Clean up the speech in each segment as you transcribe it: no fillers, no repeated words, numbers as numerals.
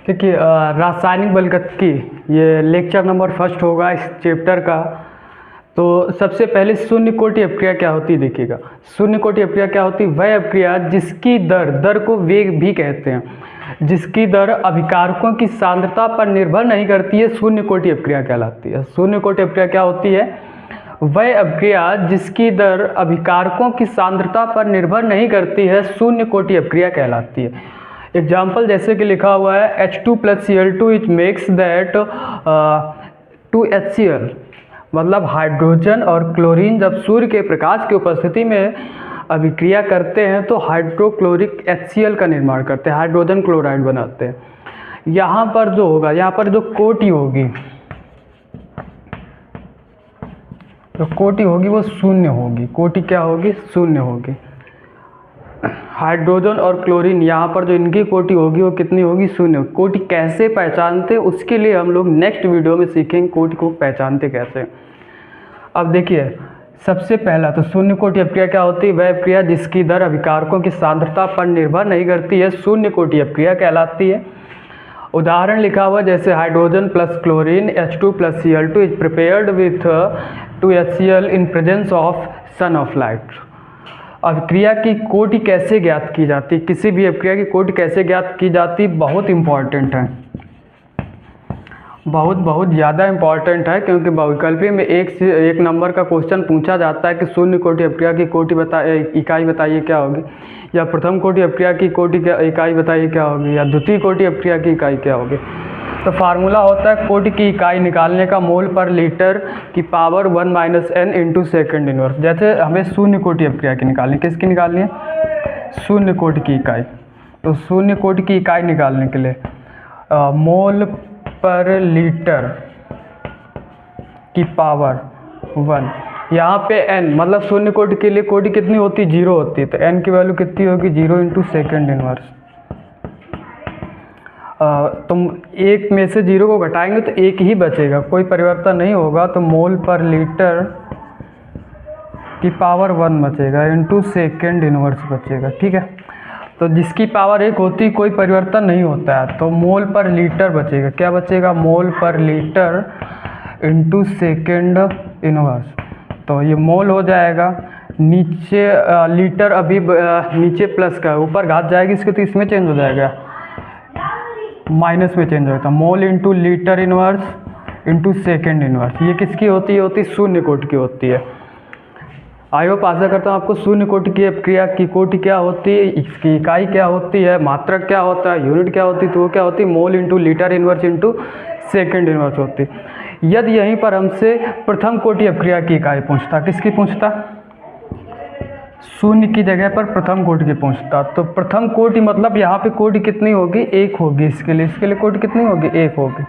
देखिए रासायनिक बलगतिकी ये लेक्चर नंबर फर्स्ट होगा इस चैप्टर का। तो सबसे पहले शून्य कोटि अपक्रिया क्या होती है देखिएगा। शून्य कोटि अपक्रिया क्या होती है? वह अपक्रिया जिसकी दर को वेग भी कहते हैं, जिसकी दर अभिकारकों की सांद्रता पर निर्भर नहीं करती है, शून्य कोटि अपक्रिया कहलाती है। शून्य कोटि अपक्रिया क्या होती है? वह अपक्रिया जिसकी दर अभिकारकों की सांद्रता पर निर्भर नहीं करती है, शून्य कोटि अपक्रिया कहलाती है। एग्जाम्पल जैसे कि लिखा हुआ है H2 + Cl2 it makes that 2HCl, मतलब हाइड्रोजन और क्लोरीन जब सूर्य के प्रकाश की उपस्थिति में अभिक्रिया करते हैं तो हाइड्रोक्लोरिक HCl का निर्माण करते हैं, हाइड्रोजन क्लोराइड बनाते हैं। यहाँ पर जो होगा, यहाँ पर जो कोटि होगी, जो कोटि होगी वो शून्य होगी। कोटि क्या होगी? शून्य होगी। हाइड्रोजन और क्लोरीन यहाँ पर जो इनकी कोटि होगी वो कितनी होगी? शून्य। कोटि कैसे पहचानते, उसके लिए हम लोग नेक्स्ट वीडियो में सीखेंगे कोटि को पहचानते कैसे। अब देखिए सबसे पहला तो शून्य कोटि अपक्रिया क्या होती है? वह अपक्रिया जिसकी दर अभिकारकों की सांद्रता पर निर्भर नहीं करती है, शून्य कोटि अपक्रिया कहलाती है। उदाहरण लिखा हुआ जैसे hydrogen plus chlorine H2 + Cl2 is prepared with 2HCl in presence of son of light. अभिक्रिया की कोटि कैसे ज्ञात की जाती? किसी भी अभिक्रिया की कोटि कैसे ज्ञात की जाती? बहुत इम्पॉर्टेंट है, बहुत ज़्यादा इम्पॉर्टेंट है, क्योंकि बहुविकल्पी में एक नंबर का क्वेश्चन पूछा जाता है कि शून्य कोटि अपक्रिया की कोटि इकाई बताइए क्या होगी, या प्रथम कोटि अपक्रिया की कोटि इकाई बताइए क्या होगी, या द्वितीय कोटि अपक्रिया की इकाई क्या होगी। तो फार्मूला होता है कोटि की इकाई निकालने का मोल पर लीटर की पावर 1 - n × सेकेंड इनवर्स। जैसे हमें शून्य कोटि अपक्रिया की निकालनी, किसकी निकालनी है? शून्य कोटि की इकाई। तो शून्य कोटि की इकाई निकालने के लिए मोल पर लीटर की पावर 1, यहाँ पे n मतलब शून्य कोटि के लिए कोटि कितनी होती है? 0 होती है, तो n की वैल्यू कितनी होगी? 0 × सेकेंड इनवर्स। तुम एक में से 0 को घटाएंगे तो एक ही बचेगा, कोई परिवर्तन नहीं होगा, तो मोल पर लीटर की पावर 1 बचेगा × सेकेंड इनवर्स बचेगा। ठीक है, तो जिसकी पावर 1 होती कोई परिवर्तन नहीं होता है, तो मोल पर लीटर बचेगा। क्या बचेगा? मोल पर लीटर × सेकेंड इनवर्स। तो ये मोल हो जाएगा, नीचे लीटर अभी नीचे प्लस का, ऊपर घात जाएगी इसके तो इसमें चेंज हो जाएगा, माइनस में चेंज होता है। मोल × लीटर इनवर्स × सेकेंड इनवर्स। ये किसकी होती है? होती शून्य कोटि की होती है। आई होप आशा करता हूँ आपको शून्य कोटि की अपक्रिया की कोटि क्या होती है, इसकी इकाई क्या होती है, मात्रक क्या होता है, यूनिट क्या होती है, तो वो क्या होती है? मोल × लीटर इनवर्स × सेकेंड इनवर्स होती है। यदि यहीं पर हमसे प्रथम कोटि अपक्रिया की इकाई पूछता, किसकी पूछता? शून्य की जगह पर प्रथम कोटि की पूछता, तो प्रथम कोटि मतलब यहाँ पे कोटि कितनी होगी? 1 होगी। इसके लिए कोटि कितनी होगी? 1 होगी।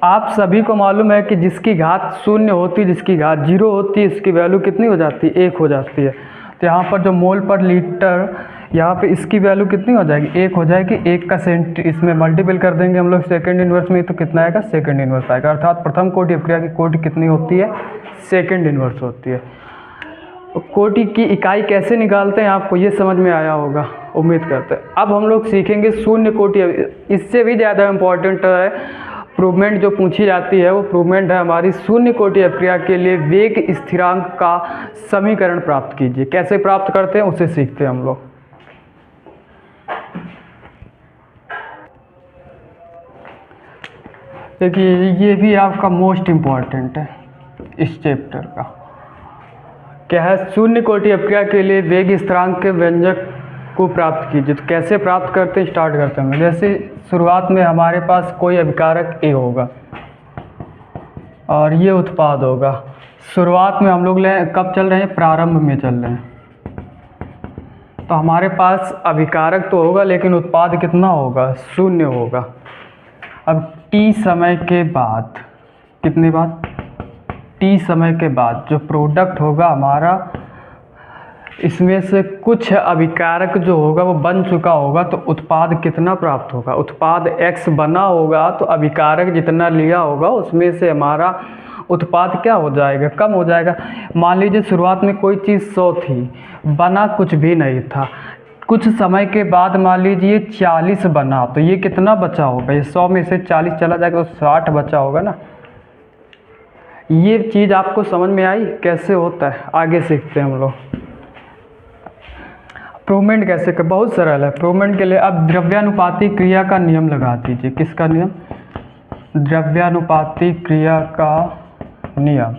आप सभी को मालूम है कि जिसकी घात शून्य होती है, जिसकी घात 0 होती है, इसकी वैल्यू कितनी हो जाती है? 1 हो जाती है। तो यहाँ पर जो मोल पर लीटर, यहाँ पे इसकी वैल्यू कितनी हो जाएगी? 1 हो जाएगी। 1 का इसमें मल्टीपल कर देंगे हम लोग सेकेंड इनवर्स में, तो कितना आएगा? सेकेंड इनवर्स आएगा। अर्थात प्रथम कोटि अपक्रिया की कोटि कितनी होती है? सेकेंड इनवर्स होती है। कोटि की इकाई कैसे निकालते हैं आपको ये समझ में आया होगा, उम्मीद करते हैं। अब हम लोग सीखेंगे शून्य कोटि। इससे भी ज़्यादा इम्पॉर्टेंट है प्रूवमेंट जो पूछी जाती है, वो प्रूवमेंट है हमारी शून्य कोटि अपक्रिया के लिए वेग स्थिरांक का समीकरण प्राप्त कीजिए। कैसे प्राप्त करते हैं उसे सीखते हैं हम लोग। देखिए ये भी आपका मोस्ट इम्पॉर्टेंट है इस चैप्टर का। क्या है? शून्य कोटि अपक्रिया के लिए वेग स्थिरांक के व्यंजक को प्राप्त कीजिए। तो कैसे प्राप्त करते हैं, स्टार्ट करते हैं। जैसे शुरुआत में हमारे पास कोई अभिकारक A होगा और ये उत्पाद होगा। शुरुआत में हम लोग कब चल रहे हैं? प्रारंभ में चल रहे हैं। तो हमारे पास अभिकारक तो होगा लेकिन उत्पाद कितना होगा? शून्य होगा। अब T समय के बाद, कितने बाद? T समय के बाद जो प्रोडक्ट होगा हमारा, इसमें से कुछ अभिकारक जो होगा वो बन चुका होगा, तो उत्पाद कितना प्राप्त होगा? उत्पाद X बना होगा, तो अभिकारक जितना लिया होगा उसमें से हमारा उत्पाद क्या हो जाएगा? कम हो जाएगा। मान लीजिए शुरुआत में कोई चीज़ 100 थी, बना कुछ भी नहीं था, कुछ समय के बाद मान लीजिए 40 बना, तो ये कितना बचा होगा? ये 100 में से 40 चला जाएगा तो 60 बचा होगा ना। ये चीज़ आपको समझ में आई कैसे होता है? आगे सीखते हैं हम लोग। प्रूवमेंट कैसे कर, बहुत सरल है प्रूवमेंट के लिए। अब द्रव्यानुपाती क्रिया का नियम लगा दीजिए। किसका नियम? द्रव्यानुपाती क्रिया का नियम।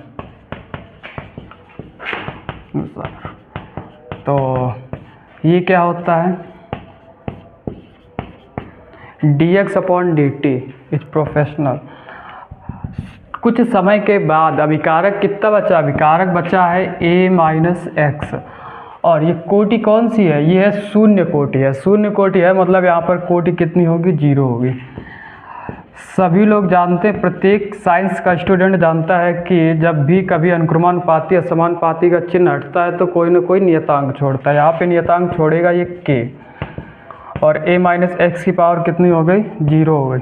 तो ये क्या होता है? dx upon dt is professional. कुछ समय के बाद अभिकारक कितना बचा? अभिकारक बचा है a माइनस एक्स, और ये कोटि कौन सी है? ये है शून्य कोटि है। शून्य कोटि है मतलब यहाँ पर कोटि कितनी होगी? 0 होगी। सभी लोग जानते हैं, प्रत्येक साइंस का स्टूडेंट जानता है कि जब भी कभी अनुक्रमानुपाती असमानुपाती का चिन्ह हटता है तो कोई ना कोई नियतांक छोड़ता है। यहाँ पे नियतांक छोड़ेगा ये k, और a माइनस एक्स की पावर कितनी हो गई? 0 हो गई।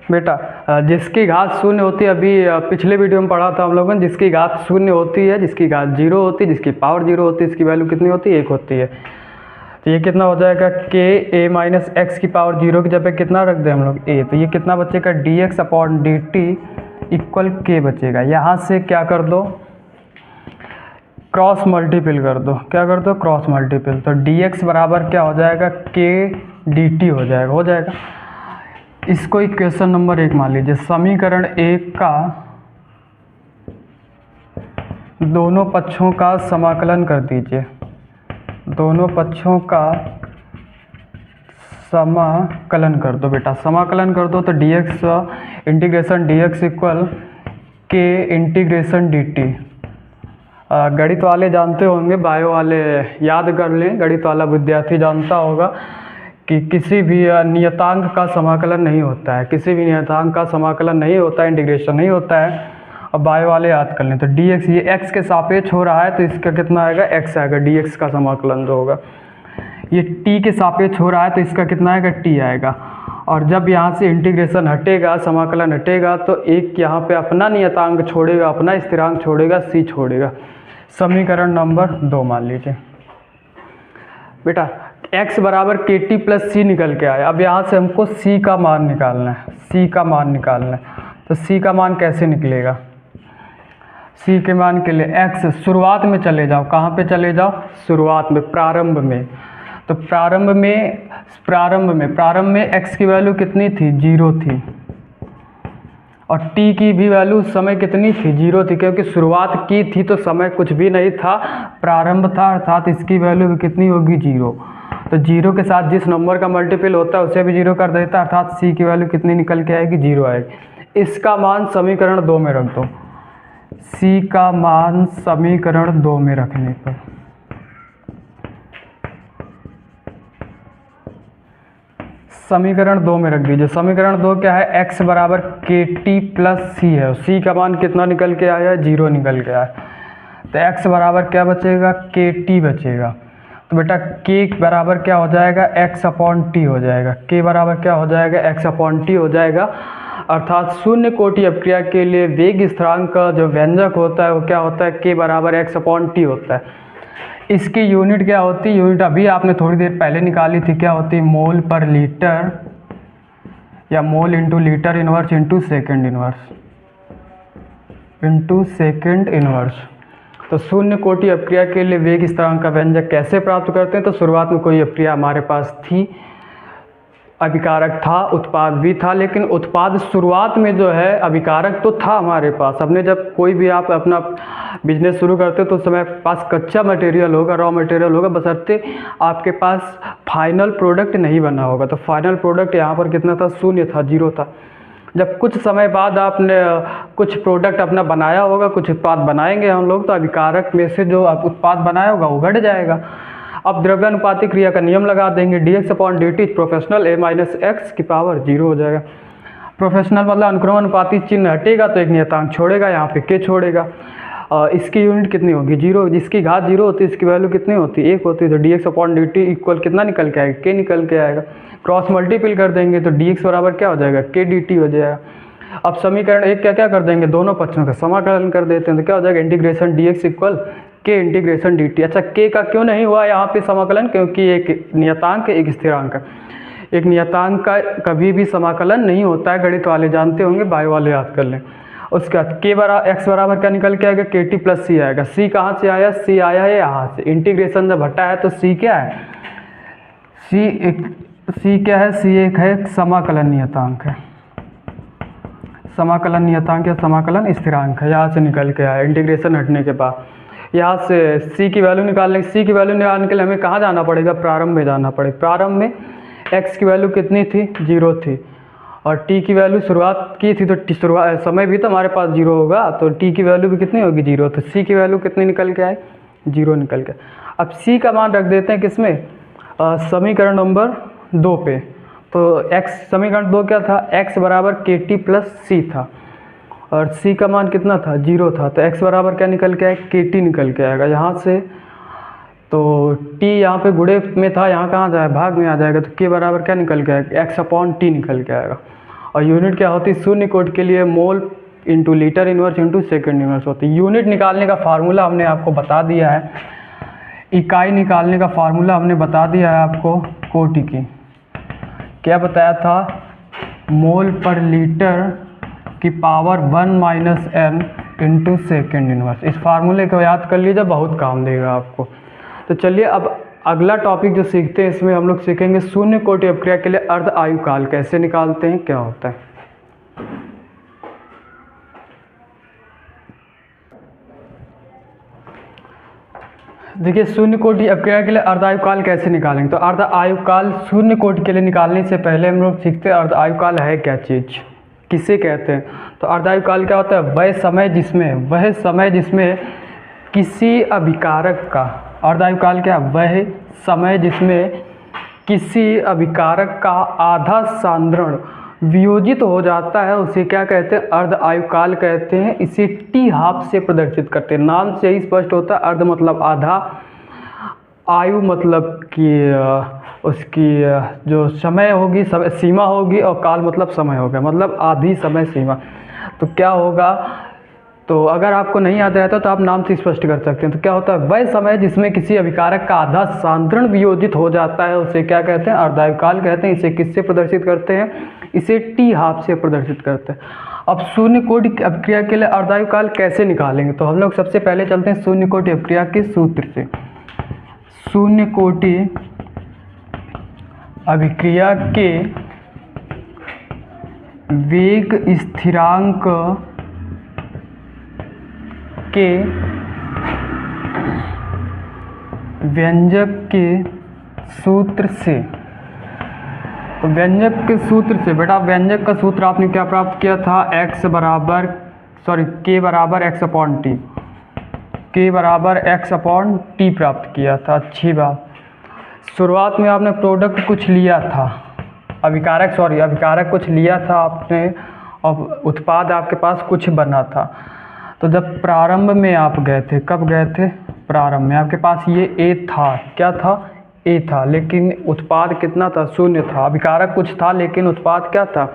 बेटा जिसकी घात शून्य होती है, अभी पिछले वीडियो में पढ़ा था हम लोगों ने, जिसकी घात शून्य होती है, जिसकी घात 0 होती है, जिसकी पावर 0 होती है, इसकी वैल्यू कितनी होती है? 1 होती है। तो ये कितना हो जाएगा? k a माइनस एक्स की पावर 0 की जगह कितना रख दें हम लोग? a। तो ये कितना बचेगा? dx upon dt equal k बचेगा। यहाँ से क्या कर दो? क्रॉस मल्टीपल कर दो। क्या कर दो? Cross multiple. तो dx बराबर क्या हो जाएगा? k dt हो जाएगा। हो जाएगा। इसको इक्वेशन नंबर 1 मान लीजिए। समीकरण 1 का दोनों पक्षों का समाकलन कर दीजिए। दोनों पक्षों का समाकलन कर दो बेटा। समाकलन कर दो तो dx integration dx equal k integration dt। गणित वाले जानते होंगे, बायो वाले याद कर लें। गणित वाला विद्यार्थी जानता होगा कि किसी भी नियतांक का समाकलन नहीं होता है। किसी भी नियतांक का समाकलन नहीं होता है, इंटीग्रेशन नहीं होता है। अब बायो वाले याद कर लें। तो dx ये x के सापेक्ष हो रहा है तो इसका कितना आएगा? x आएगा। dx का समाकलन जो होगा, ये t के सापेक्ष हो रहा है तो इसका कितना आएगा? t आएगा। और जब यहाँ से इंटीग्रेशन हटेगा, समाकलन हटेगा, तो एक यहाँ पे अपना नियतांक छोड़ेगा, अपना स्थिरांक छोड़ेगा, c छोड़ेगा। समीकरण नंबर 2 मान लीजिए। बेटा x बराबर kt प्लस सी निकल के आया। अब यहाँ से हमको c का मान निकालना है। c का मान निकालना है। तो c का मान कैसे निकलेगा? c के मान के लिए x शुरुआत में चले जाओ। कहाँ पे चले जाओ? शुरुआत में, प्रारंभ में। तो प्रारंभ में x की वैल्यू कितनी थी? 0 थी। और t की भी वैल्यू उस समय कितनी थी? 0 थी, क्योंकि शुरुआत की थी तो समय कुछ भी नहीं था, प्रारंभ था, अर्थात इसकी वैल्यू भी कितनी होगी? 0। तो 0 के साथ जिस नंबर का मल्टीपल होता है उसे भी 0 कर देता है, अर्थात c की वैल्यू कितनी निकल के आएगी? 0 आएगी। इसका मान समीकरण 2 में रख दो। c का मान समीकरण 2 में रखने पर समीकरण 2 में रख दीजिए। समीकरण 2 क्या है? x बराबर kt प्लस सी है। c का मान कितना निकल के आया है? 0 निकल के आया। तो x बराबर क्या बचेगा? kt बचेगा। तो बेटा k बराबर क्या हो जाएगा? x अपॉन टी हो जाएगा। k बराबर क्या हो जाएगा? x अपॉन टी हो जाएगा। अर्थात शून्य कोटि अपक्रिया के लिए वेग स्थिरांक का जो व्यंजक होता है वो क्या होता है? k बराबर x अपॉन टी होता है। इसकी यूनिट क्या होती है? यूनिट अभी आपने थोड़ी देर पहले निकाली थी। क्या होती है? मोल पर लीटर, या mole into litre inverse into second inverse. तो शून्य कोटि अपक्रिया के लिए वेग स्थिरांक का व्यंजक कैसे प्राप्त करते हैं? तो शुरुआत में कोई अपक्रिया हमारे पास थी, अभिकारक था, उत्पाद भी था, लेकिन उत्पाद शुरुआत में जो है अभिकारक तो था हमारे पास। अपने जब कोई भी आप अपना बिजनेस शुरू करते हो तो उस समय पास कच्चा मटेरियल होगा, रॉ मटेरियल होगा, बशर्ते आपके पास फाइनल प्रोडक्ट नहीं बना होगा। तो फाइनल प्रोडक्ट यहाँ पर कितना था? 0 था, 0 था। जब कुछ समय बाद आपने कुछ प्रोडक्ट अपना बनाया होगा, कुछ उत्पाद बनाएंगे हम लोग, तो अभिकारक में से जो आप उत्पाद बनाया होगा वो घट जाएगा। अब द्रव्यानुपाती क्रिया का नियम लगा देंगे। dx upon dt professional a minus x की पावर 0 हो जाएगा। प्रोफेशनल मतलब अनुक्रमानुपाती चिन्ह हटेगा तो एक नियतांक छोड़ेगा, यहाँ पे k छोड़ेगा। इसकी यूनिट कितनी होगी? 0। जिसकी घात 0 होती है इसकी वैल्यू कितनी होती है? 1 होती है। तो dx अपॉन dt इक्वल कितना निकल के आएगा? k निकल के आएगा। क्रॉस मल्टीपल कर देंगे तो dx बराबर क्या हो जाएगा? k dt हो जाएगा। अब समीकरण 1 क्या कर देंगे? दोनों पक्षों का समाकलन कर देते हैं तो क्या हो जाएगा? इंटीग्रेशन dx इक्वल के इंटीग्रेशन डी टी। अच्छा के का क्यों नहीं हुआ यहाँ पे समाकलन, क्योंकि एक नियतांक है एक स्थिरांक है। एक नियतांक का कभी भी समाकलन नहीं होता है, गणित वाले जानते होंगे, बायो वाले याद कर लें। उसके बाद के एक्स बराबर क्या निकल के आएगा, के टी प्लस सी आएगा। सी कहाँ से आया, सी आया है यहाँ से, इंटीग्रेशन जब हटा है तो सी क्या है, सी क्या है, सी एक है समाकलन नियतांक है, समाकलन नियतांक या समाकलन स्थिरांक है, यहाँ से निकल के आया इंटीग्रेशन हटने के बाद। यहाँ से सी की वैल्यू निकालने, सी की वैल्यू निकालने के लिए हमें कहाँ जाना पड़ेगा, प्रारंभ में जाना पड़ेगा। प्रारंभ में एक्स की वैल्यू कितनी थी, 0 थी, और टी की वैल्यू शुरुआत की थी, तो शुरुआत समय भी तो हमारे पास 0 होगा, तो टी की वैल्यू भी कितनी होगी, 0। तो सी की वैल्यू कितनी निकल के आए, 0 निकल के। अब सी का मान रख देते हैं किसमें, समीकरण नंबर 2 पे। तो x समीकरण 2 क्या था, x बराबर के टी प्लस सी था, और c का मान कितना था, 0 था। तो x बराबर क्या निकल के आएगा, के टी निकल के आएगा यहाँ से। तो t यहाँ पे गुणे में था, यहाँ कहाँ जाए, भाग में आ जाएगा, तो k बराबर क्या निकल के आएगा, x अपॉन टी निकल के आएगा। और यूनिट क्या होती है, शून्य कोटि के लिए mole into litre inverse into second inverse होती है। यूनिट निकालने का फार्मूला हमने आपको बता दिया है, इकाई निकालने का फार्मूला हमने बता दिया है आपको, कोटि की क्या बताया था, मोल पर लीटर की power 1 minus n into second inverse. इस फार्मूले को याद कर लीजिए, बहुत काम देगा आपको। तो चलिए अब अगला टॉपिक जो सीखते हैं, इसमें हम लोग सीखेंगे शून्य कोटि अपक्रिया के लिए अर्ध आयुकाल कैसे निकालते हैं, क्या होता है। देखिए शून्य कोटि अपक्रिया के लिए अर्ध आयुकाल कैसे निकालेंगे। तो अर्ध आयुकाल शून्य कोटि के लिए निकालने से पहले हम लोग सीखते हैं अर्ध आयुकाल है क्या चीज़, किसे कहते हैं। तो अर्ध आयुकाल क्या होता है, वह समय जिसमें किसी अभिकारक का, अर्ध आयुकाल क्या, वह समय जिसमें किसी अभिकारक का आधा सांद्रण वियोजित हो जाता है, उसे क्या कहते हैं, अर्ध आयुकाल कहते हैं। इसे टी हाफ से प्रदर्शित करते हैं, नाम से ही स्पष्ट होता है। अर्ध मतलब आधा, आयु मतलब कि उसकी जो समय होगी, सीमा होगी, और काल मतलब समय होगा, मतलब आधी समय सीमा। तो क्या होगा, तो अगर आपको नहीं याद रहता तो आप नाम से स्पष्ट कर सकते हैं। तो क्या होता है, वह समय जिसमें किसी अभिकारक का आधा सांद्रण वियोजित हो जाता है, उसे क्या कहते हैं, अर्धायुकाल कहते हैं। इसे किससे प्रदर्शित करते हैं, इसे टी हाफ से प्रदर्शित करते हैं। अब शून्य कोटि अपक्रिया के लिए अर्धायुकाल कैसे निकालेंगे, तो हम लोग सबसे पहले चलते हैं शून्य कोटि अपक्रिया के सूत्र से। शून्य कोटि अभिक्रिया के वेग स्थिरांक के व्यंजक के सूत्र से। तो व्यंजक के सूत्र से बेटा, व्यंजक का सूत्र आपने क्या प्राप्त किया था, के बराबर एक्स अपॉन टी, के बराबर एक्स अपॉन टी प्राप्त किया था। अच्छी बात। शुरुआत में आपने प्रोडक्ट कुछ लिया था, अभिकारक कुछ लिया था आपने, और उत्पाद आपके पास कुछ बना था। तो जब प्रारंभ में आप गए थे, कब गए थे, प्रारंभ में आपके पास ये ए था, क्या था, ए था, लेकिन उत्पाद कितना था, शून्य था। अभिकारक कुछ था लेकिन उत्पाद क्या था,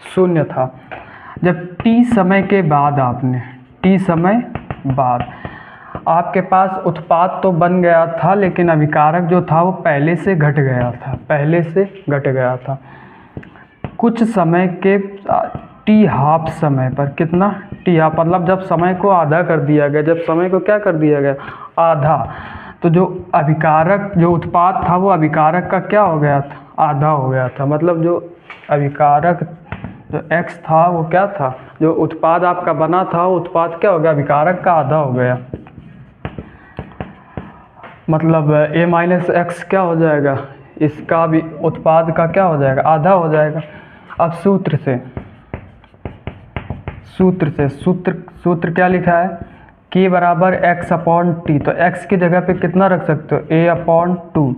शून्य था। जब टी समय के बाद आपके पास उत्पाद तो बन गया था, लेकिन अभिकारक जो था वो पहले से घट गया था। कुछ समय के टी हाफ समय पर, कितना, टी हाफ मतलब जब समय को आधा कर दिया गया, जब समय को क्या कर दिया गया, आधा। तो जो अभिकारक, जो उत्पाद था वो अभिकारक का क्या हो गया था, आधा हो गया था। मतलब जो अभिकारक जो x था वो क्या था, जो उत्पाद आपका बना था वो उत्पाद क्या हो गया, अभिकारक का आधा हो गया। मतलब a माइनस एक्स क्या हो जाएगा, इसका भी उत्पाद का क्या हो जाएगा, आधा हो जाएगा। अब सूत्र क्या लिखा है, k बराबर एक्स अपॉन टी। तो x की जगह पे कितना रख सकते हो, a अपॉन 2,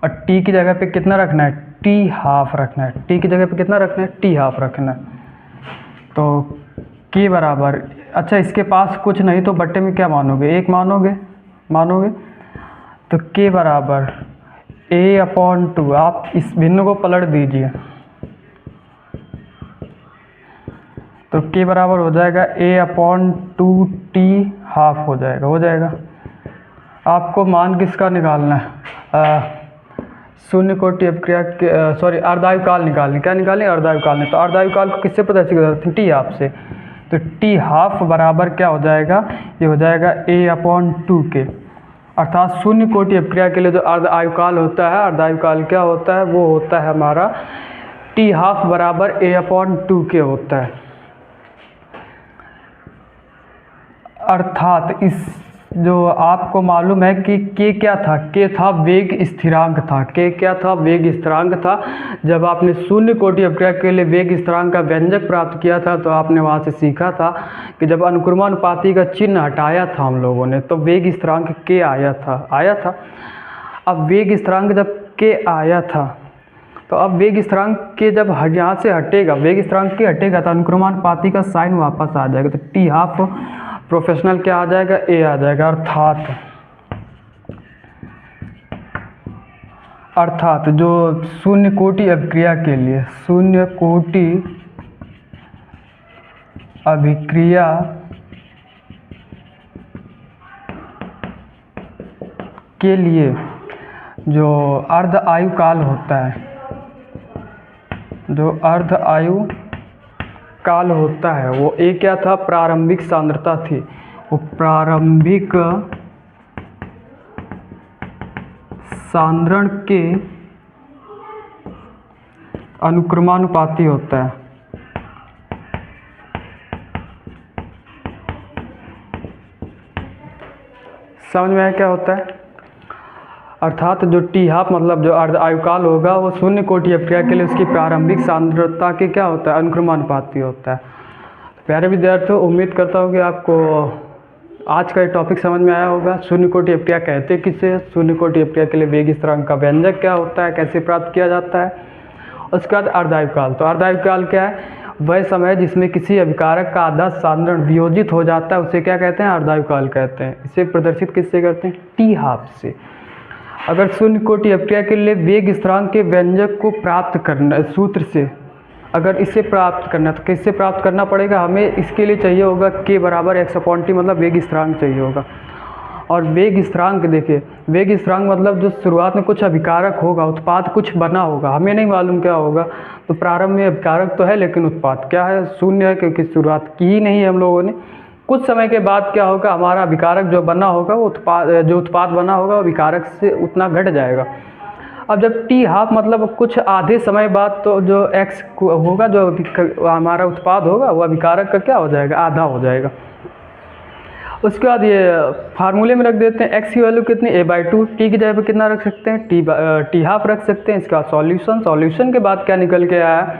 और t की जगह पे कितना रखना है, टी हाफ रखना है। t की जगह पे कितना रखना है, टी हाफ रखना है। तो k बराबर, अच्छा इसके पास कुछ नहीं तो बट्टे में क्या मानोगे, 1 मानोगे। तो k बराबर a अपॉन 2, आप इस भिन्न को पलट दीजिए, तो k बराबर हो जाएगा a अपॉन 2 टी हाफ हो जाएगा। आपको मान किसका निकालना है, शून्य कोटि अपक्रिया के सॉरी अर्धायुकाल निकालने, क्या निकालें, अर्धायुकाल ने। तो अर्धायुकाल को किससे पता चल सकते हैं, टी हाफ से। तो टी हाफ बराबर क्या हो जाएगा, ये हो जाएगा a/2 के, अर्थात शून्य कोटि अपक्रिया के लिए जो अर्धायुकाल होता है, अर्धायुकाल क्या होता है, वो होता है हमारा टी हाफ बराबर a/2 के होता है। अर्थात इस जो आपको मालूम है कि के क्या था, के था वेग स्थिरांक था, के क्या था, वेग स्थिरांक था। जब आपने शून्य कोटि अपक्रिया के लिए वेग स्थिरांक का व्यंजक प्राप्त किया था तो आपने वहाँ से सीखा था कि जब अनुक्रमानुपाती का चिन्ह हटाया था हम लोगों ने तो वेग स्थिरांक के आया था। अब वेग स्थिरांक जब के आया था तो अब वेग स्थिरांक के जब यहाँ से हटेगा, वेग स्थिरांक के हटेगा तो अनुक्रमानुपाती का साइन वापस आ जाएगा। तो टी हाफ प्रोफेशनल क्या आ जाएगा, ए आ जाएगा। अर्थात जो शून्य कोटि अभिक्रिया के लिए, शून्य कोटि अभिक्रिया के लिए जो अर्ध आयु काल होता है, जो अर्ध आयु काल होता है वो ए क्या था, प्रारंभिक सांद्रता थी। वो प्रारंभिक सांद्रण के अनुक्रमानुपाती होता है। समझ में आया क्या होता है। अर्थात जो टी हाफ मतलब जो अर्ध आयुकाल होगा वो शून्य कोटि अपक्रिया के लिए उसकी प्रारंभिक सांद्रता के क्या होता है, अनुक्रमानुपाती होता है। प्यारे विद्यार्थियों, उम्मीद करता हूँ कि आपको आज का ये टॉपिक समझ में आया होगा। शून्य कोटि अपक्रिया कहते किसे, शून्य कोटि अपक्रिया के लिए वेग स्थिरांक का व्यंजक क्या होता है, कैसे प्राप्त किया जाता है। उसके बाद अर्धायुकाल। तो अर्धायुकाल क्या है, वह समय जिसमें किसी अभिकारक का आधा सांद्रण वियोजित हो जाता है उसे क्या कहते हैं, अर्धायुकाल कहते हैं। इसे प्रदर्शित किससे करते हैं, टी हाफ से। अगर शून्य कोटि अपक्रिया के लिए वेग स्थिरांक के व्यंजक को प्राप्त करना सूत्र से, अगर इसे प्राप्त करना तो किससे प्राप्त करना पड़ेगा, हमें इसके लिए चाहिए होगा k बराबर x/t मतलब वेग स्थिरांक चाहिए होगा। और वेग स्थिरांक देखिए, वेग स्थिरांक मतलब जो शुरुआत में कुछ अभिकारक होगा, उत्पाद कुछ बना होगा, हमें नहीं मालूम क्या होगा। तो प्रारंभ में अभिकारक तो है लेकिन उत्पाद क्या है, शून्य है, क्योंकि शुरुआत की ही नहीं है हम लोगों ने। कुछ समय के बाद क्या होगा, हमारा अभिकारक जो बना होगा वो उत्पाद बना होगा वो अभिकारक से उतना घट जाएगा। अब जब टी हाफ मतलब कुछ आधे समय बाद तो जो x होगा, जो हमारा उत्पाद होगा वो अभिकारक का क्या हो जाएगा, आधा हो जाएगा। उसके बाद ये फार्मूले में रख देते हैं x की वैल्यू कितनी, a/2, t की जगह पर कितना रख सकते हैं, टी हाफ रख सकते हैं। इसका सॉल्यूशन के बाद क्या निकल के आया,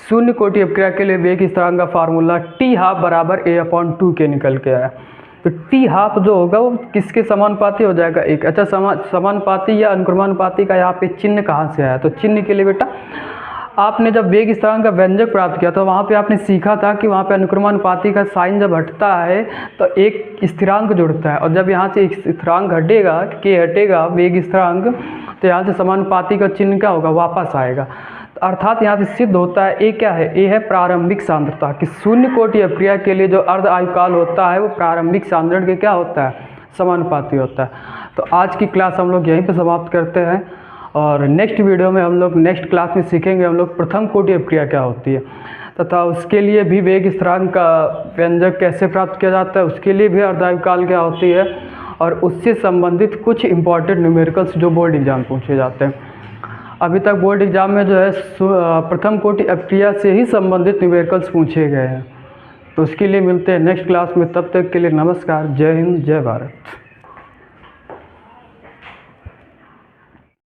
शून्य कोटि अपक्रिया के लिए वेग स्थिरांक का फार्मूला टी हाफ बराबर a/2 के निकल के आया। तो टी हाफ जो होगा वो किसके समानुपाती हो जाएगा, एक। अच्छा, समानुपाती या अनुक्रमानुपाती का यहाँ पे चिन्ह कहाँ से आया, तो चिन्ह के लिए बेटा आपने जब वेग स्थिरांक का व्यंजक प्राप्त किया तो वहाँ पे आपने सीखा था कि वहाँ पे अनुक्रमानुपाती का साइन जब हटता है तो एक स्थिरांक जुड़ता है, और जब यहाँ से एक स्थिरांक हटेगा, के हटेगा वेग स्थिरांक, तो यहाँ से समानुपाती का चिन्ह क्या होगा, वापस आएगा। अर्थात यहाँ से सिद्ध होता है ए क्या है, ए है प्रारंभिक सांद्रता, कि शून्य कोटि अपक्रिया के लिए जो अर्ध आयुकाल होता है वो प्रारंभिक सांद्रण के क्या होता है, समानुपाती होता है। तो आज की क्लास हम लोग यहीं पे समाप्त करते हैं, और नेक्स्ट वीडियो में हम लोग नेक्स्ट क्लास में सीखेंगे हम लोग प्रथम कोटि अपक्रिया क्या होती है, तथा उसके लिए भी वेग स्थिरांक का व्यंजक कैसे प्राप्त किया जाता है, उसके लिए भी अर्ध आयुकाल क्या होती है, और उससे संबंधित कुछ इंपॉर्टेंट न्यूमेरिकल्स जो बोर्ड एग्जाम पूछे जाते हैं। अभी तक बोर्ड एग्जाम में जो है प्रथम कोटि अपक्रिया से ही संबंधित न्यूमेरिकल्स पूछे गए हैं। तो उसके लिए मिलते हैं नेक्स्ट क्लास में, तब तक के लिए नमस्कार, जय हिंद, जय भारत।